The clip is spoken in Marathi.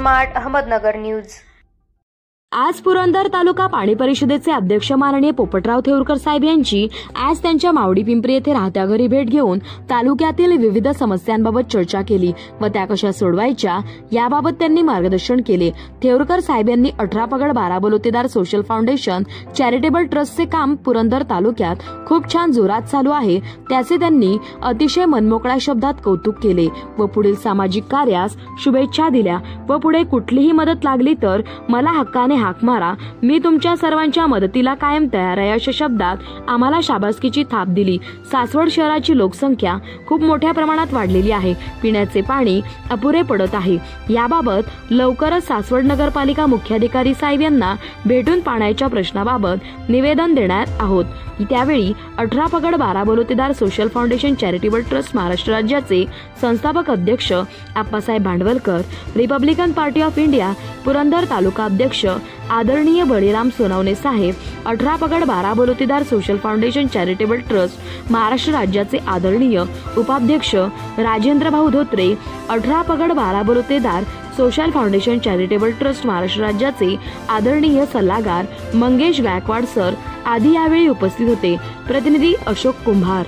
Smart Ahmednagar news. आज पुरंदर तालुका पाणी परिषदेचे अध्यक्ष माननीय पोपटराव थेऊरकर साहेब यांची आज त्यांच्या मावडी पिंपरी येथे राहत्या घरी भेट घेऊन तालुक्यातील विविध समस्यांबाबत चर्चा केली व त्या कशा सोडवायच्या याबाबत त्यांनी मार्गदर्शन केले। थेऊरकर साहेब यांनी 18 पगड 12 बलुतेदार सोशल फाउंडेशन चॅरिटेबल ट्रस्टचे काम पुरंदर तालुक्यात खूप छान जोरात चालू आहे, त्याचे त्यांनी अतिशय मनमोकळ्या शब्दात कौतुक केले व पुढील सामाजिक कार्यास शुभेच्छा दिल्या व पुढे कुठलीही मदत लागली तर मला हक्काने हाक मारा, मी तुमच्या सर्वांच्या मदतीला कायम तयार आहे अशा शब्दात आम्हाला शाबासकीची थाप दिली। सासवड शहराची लोकसंख्या खूप मोठ्या प्रमाणात वाढलेली आहे, पिण्याचे पाणी अपुरे पडत आहे। याबाबत लवकरच सासवड नगरपालिका मुख्याधिकारी साहेब यांना भेटून पाण्याच्या प्रश्नाबाबत निवेदन देणार आहोत। त्यावेळी 18 पगड 12 बलुतेदार social foundation charitable trust Maharashtra राज्याचे संस्थापक अध्यक्ष Appasaheb Bhandwalkar, Republican Party of India Purandar taluka अध्यक्ष आदरणीय बळीराम सोनवणे साहेब, 18 पगड 12 बलुतेदार social foundation charitable trust Maharashtra राज्याचे आदरणीय उपाध्यक्ष राजेंद्र भाऊ धोत्रे, 18 पगड 12 बलुतेदार social foundation charitable trust Maharashtra राज्याचे आदरणीय सल्लागार मंगेश गायकवाड सर आदी यावेळी उपस्थित होते। प्रतिनिधी अशोक कुंभार।